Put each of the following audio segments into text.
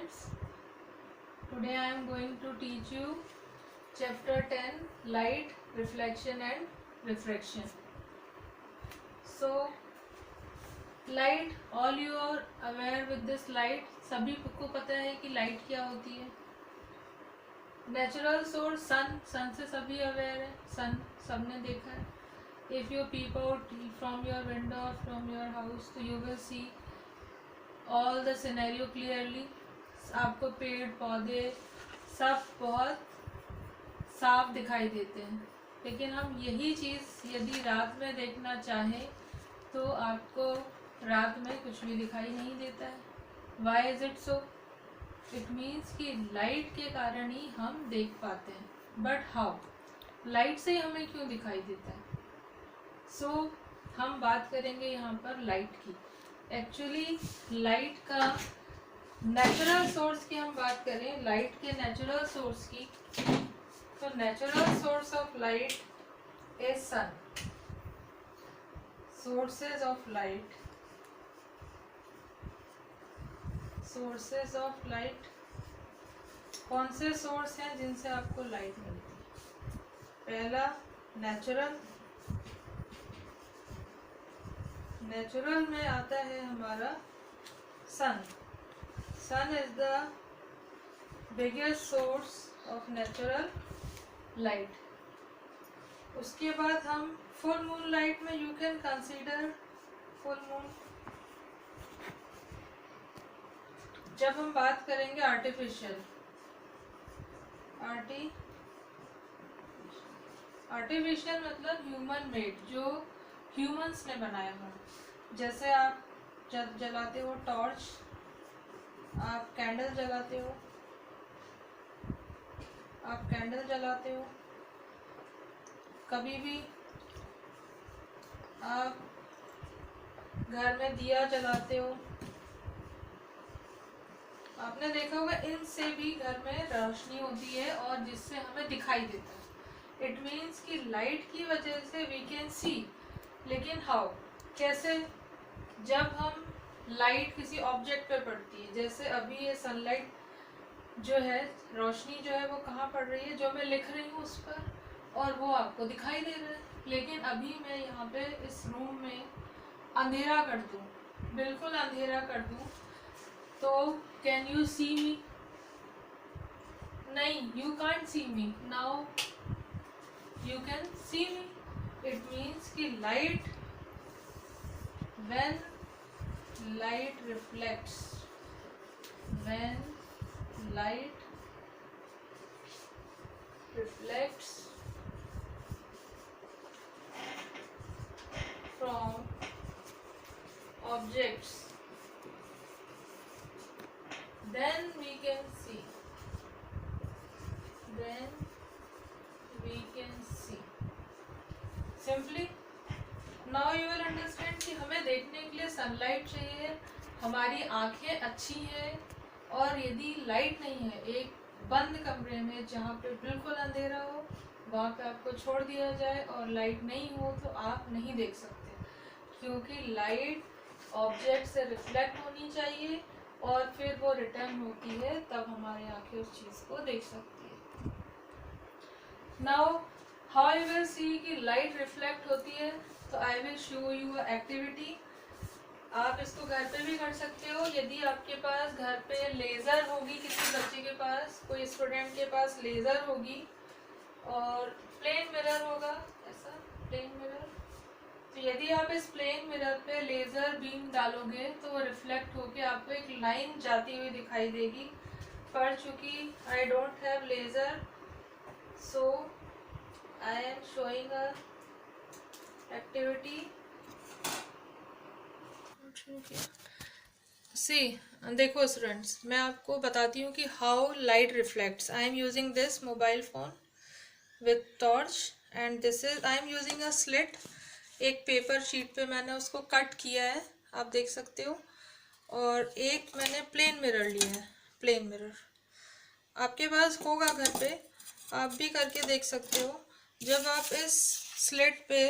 students. Today I am going to teach you chapter 10 light, reflection and refraction. So light, all you are aware with this light. सभी को पता है कि light क्या होती है. नेचुरल सोर्स सन से सभी अवेयर है. सन सबने देखा है. If you peep out from your window or from your house, so you will see all the scenario clearly. आपको पेड़ पौधे सब बहुत साफ दिखाई देते हैं. लेकिन हम यही चीज़ यदि रात में देखना चाहें तो आपको रात में कुछ भी दिखाई नहीं देता है. Why is it so? It means कि लाइट के कारण ही हम देख पाते हैं. But how? लाइट से हमें क्यों दिखाई देता है? सो हम बात करेंगे यहाँ पर लाइट की. एक्चुअली लाइट का नेचुरल सोर्स की हम बात करें, लाइट के नेचुरल सोर्स की, तो natural source of light is sun. Sources of light, sources of light, कौन से सोर्स हैं जिनसे आपको लाइट मिलती है? पहला नेचुरल. नेचुरल में आता है हमारा sun. Sun is the biggest source of natural light. उसके बाद हम फुल मून लाइट में you can consider full moon. जब हम बात करेंगे आर्टिफिशियल मतलब ह्यूमन मेड, जो ह्यूमंस ने बनाया हो. जैसे आप जब जलाते हो टॉर्च, आप कैंडल जलाते हो, कभी भी आप घर में दिया जलाते हो, आपने देखा होगा इनसे भी घर में रोशनी होती है और जिससे हमें दिखाई देता है. इट मीन्स कि लाइट की वजह से वी कैन सी. लेकिन हाउ, कैसे? जब हम लाइट किसी ऑब्जेक्ट पे पड़ती है, जैसे अभी ये सनलाइट जो है, रोशनी जो है वो कहाँ पड़ रही है? जो मैं लिख रही हूँ उस पर, और वो आपको दिखाई दे रहा है. लेकिन अभी मैं यहाँ पे इस रूम में अंधेरा कर दूँ, बिल्कुल अंधेरा कर दूँ, तो कैन यू सी मी? नहीं, you can't see me. Now you can see me. It means कि light, when light reflects, when light reflects from objects, then we can see, simply. Now you will understand कि हमें देखने के लिए sunlight चाहिए, हमारी आंखें अच्छी हैं, और यदि लाइट नहीं है, एक बंद कमरे में जहाँ पे बिल्कुल अंधेरा हो, वहाँ पे आपको छोड़ दिया जाए और लाइट नहीं हो, तो आप नहीं देख सकते. क्योंकि लाइट ऑब्जेक्ट से रिफ्लेक्ट होनी चाहिए और फिर वो रिटर्न होती है, तब हमारी आंखें उस चीज़ को देख सकती है. Now how you will see कि लाइट रिफ्लेक्ट होती है, तो I will show you activity. आप इसको घर पे भी कर सकते हो. यदि आपके पास घर पे लेज़र होगी, किसी बच्चे के पास, कोई स्टूडेंट के पास लेज़र होगी और प्लेन मिरर होगा, ऐसा प्लेन मिरर, तो यदि आप इस प्लेन मिरर पे लेज़र बीम डालोगे तो वो रिफ्लेक्ट होके आपको एक लाइन जाती हुई दिखाई देगी. पर चूँकि I don't have laser, so I am showing a activity. See, देखो स्टूडेंट्स, मैं आपको बताती हूँ कि how light reflects. I am using this mobile phone with torch and this is, I am using a slit. एक paper sheet पे मैंने उसको कट किया है, आप देख सकते हो, और एक मैंने प्लेन मिरर लिया है. प्लेन मिरर आपके पास होगा घर पे, आप भी करके देख सकते हो. जब आप इस स्लिट पे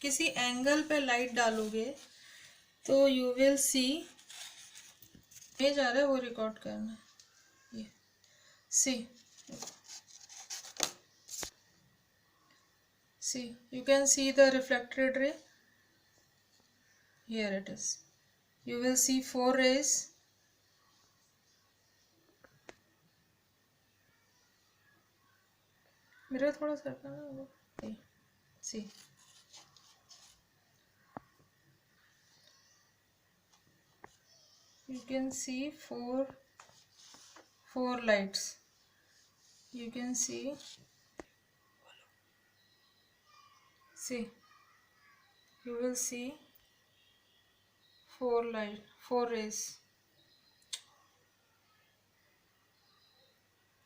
किसी एंगल पे लाइट डालोगे तो यू विल सी, ये जा रहा है वो रिकॉर्ड करना. ये see you can see the reflected ray. Here it is. You will see 4 rays. Mirror थोड़ा सरका ना. See you can see four lights. You can see you will see 4 rays.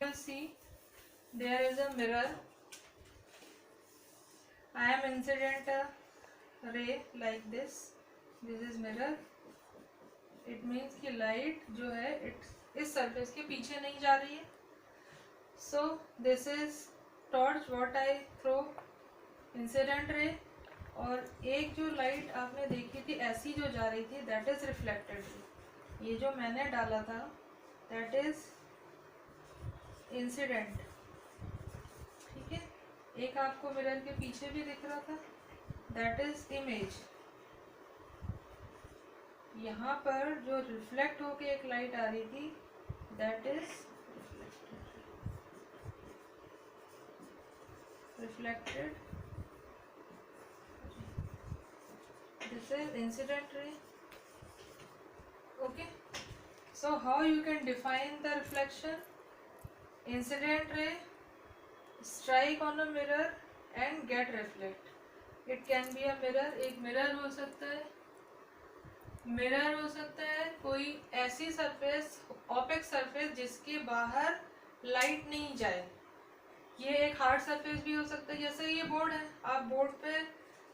You will see there is a mirror. I am incident ray like this. This is mirror. It means कि light जो है इस surface के पीछे नहीं जा रही है. So this is torch what I throw incident ray. और एक जो लाइट आपने देखी थी ऐसी जो जा रही थी दैट इज रिफ्लेक्टेड रे. ये जो मैंने डाला था दैट इज इंसिडेंट. ठीक है. एक आपको मिरर के पीछे भी दिख रहा था दैट इज इमेज. यहाँ पर जो रिफ्लेक्ट होके एक लाइट आ रही थी that is reflected. This is incident ray. Okay. So how you can define the reflection? Incident ray strike on a mirror and get reflect. It can be a mirror. एक mirror हो सकता है. Mirror हो सकता है कोई ऐसी surface, opaque surface जिसके बाहर light नहीं जाए. ये एक hard surface भी हो सकता है. जैसे ये बोर्ड है. आप बोर्ड पे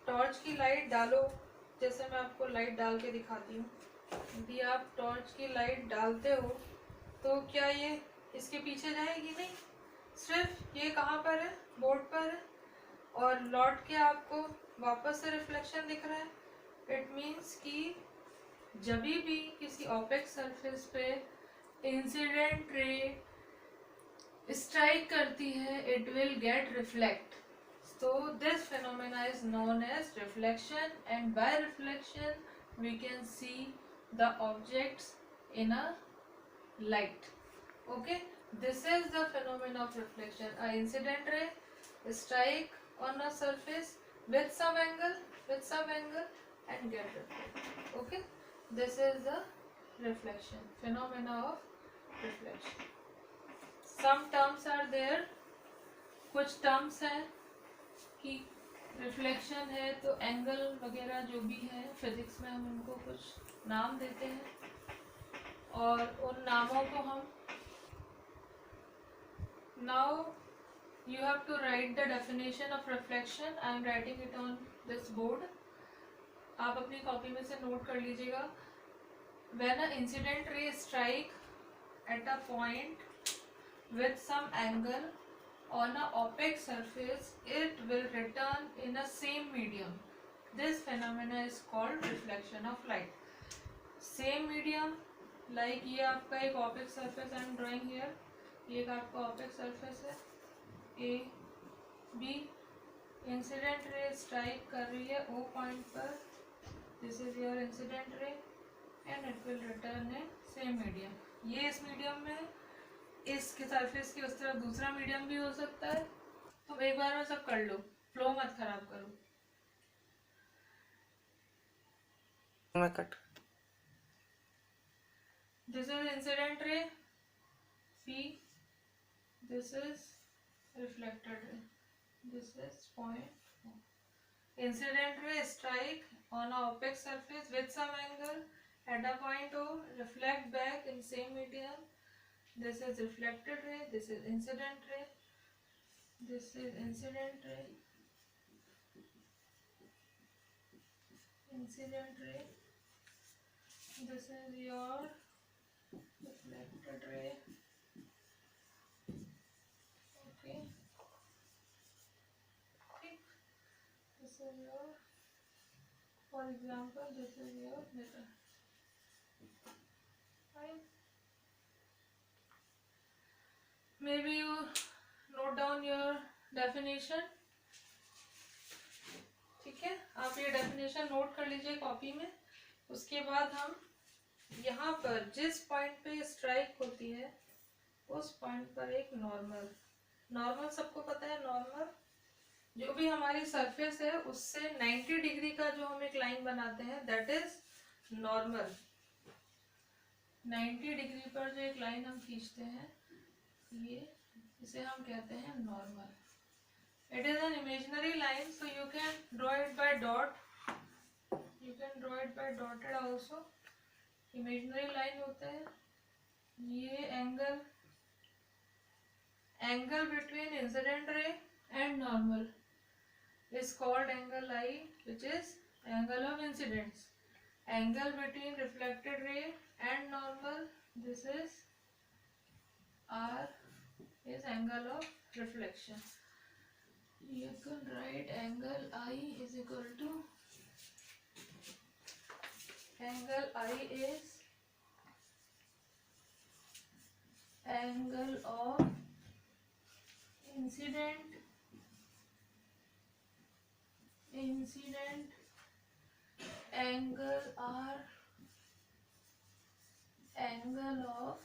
टॉर्च की लाइट डालो. जैसे मैं आपको लाइट डाल के दिखाती हूँ. यदि आप टॉर्च की लाइट डालते हो तो क्या ये इसके पीछे जाएगी? नहीं. सिर्फ ये कहाँ पर है? बोर्ड पर है. और लौट के आपको वापस से रिफ्लेक्शन दिख रहा है. इट मीन्स कि जब भी किसी ऑपेक सरफेस पे इंसिडेंट रे स्ट्राइक करती है it will get reflect. So this phenomena is known as reflection, and by reflection we can see the objects in a light. Okay, this is the phenomena of reflection. A incident ray strike on a surface with some angle and get reflected. Okay, this is the reflection, phenomena of reflection. Some terms are there. कुछ terms हैं कि reflection है तो angle वगैरह जो भी है physics में हम उनको कुछ नाम देते हैं और उन नामों को हम now you have to write the definition of reflection. I am writing it on this board. आप अपनी कॉपी में से नोट कर लीजिएगा. When a incident ray strike at a point with some angle on a opaque surface it will return in a same medium. This phenomena is called reflection of light. Same medium like ये आपका एक opaque surface I am drawing here. ये एक आपका opaque surface है A B. Incident ray strike कर रही है O पॉइंट पर. This is your incident ray and it will return in same medium. ये इस मीडियम में इसके सरफेस की उस तरफ दूसरा मीडियम भी हो सकता है. तुम एक बार में सब कर लो. फ्लो मत खराब करो. मैं cut. This is incident ray P. This is reflected ray. This is point. Incident ray strike on a opaque surface with some angle at a point O. Reflect back in same medium. This is reflected ray. This is incident ray. This is incident ray. Incident ray. This is your reflected ray. Okay. This is your, for example, this is your mirror. Fine. maybe you note down your definition. ठीक है, आप ये definition note कर लीजिए copy में. उसके बाद हम यहाँ पर जिस पॉइंट पे स्ट्राइक होती है उस पॉइंट पर एक नॉर्मल सबको पता है. नॉर्मल जो भी हमारी सरफेस है उससे 90 डिग्री का जो हम एक लाइन बनाते हैं दैट इज नॉर्मल. 90 डिग्री पर जो एक लाइन हम खींचते हैं ये इसे हम कहते हैं normal. It is an imaginary line, so you can draw it by dot. You can draw it by dotted also. Imaginary line होता है. ये angle between incident ray and normal is called angle I, which is angle of incidence. Angle between reflected ray and normal, this is R, is angle of reflection. You can write angle I is equal to angle I is angle of incident angle R angle of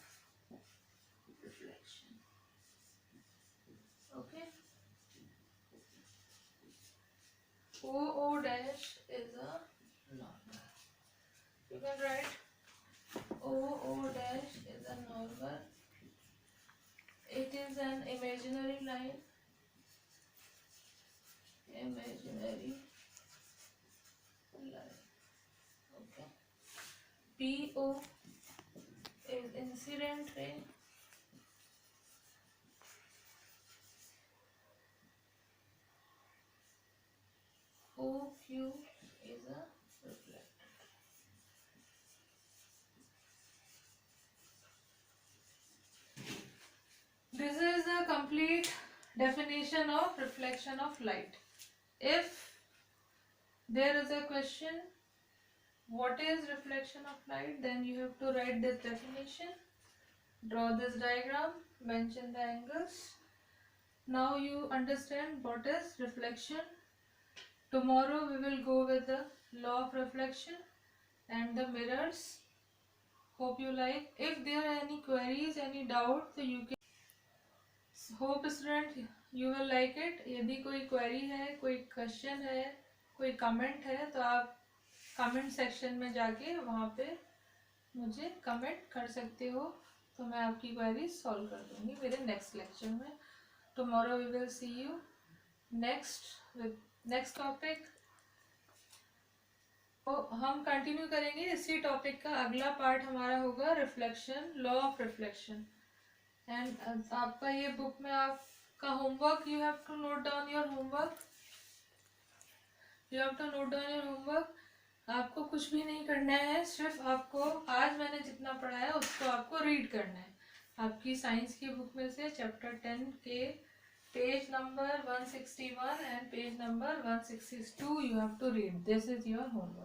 reflection. Okay. OO dash is a normal. You can write OO dash is a normal. It is an imaginary line. Okay. PO is incident ray. OQ is a reflected. This is a complete definition of reflection of light. If there is a question, what is reflection of light, then you have to write this definition, draw this diagram, mention the angles. Now you understand what is reflection. Tomorrow we will go with the law of reflection and the mirrors. Hope you like. If there are any queries, any doubt, so you can. Hope student you will like it. यदि कोई query है, कोई question है, कोई comment है, तो आप comment section में जाके वहाँ पे मुझे comment कर सकते हो, तो मैं आपकी query solve कर दूँगी मेरे next lecture में. Tomorrow we will see you next with next topic. तो हम कंटिन्यू करेंगे इसी टॉपिक का. अगला पार्ट हमारा होगा reflection, law of reflection. And आपका ये बुक में आपका homework, you have to note down your homework. आपको कुछ भी नहीं करना है, सिर्फ आपको आज मैंने जितना पढ़ाया उसको आपको रीड करना है. आपकी साइंस की बुक में से चैप्टर 10 के page number 161 and page number 162 you have to read. This is your homework.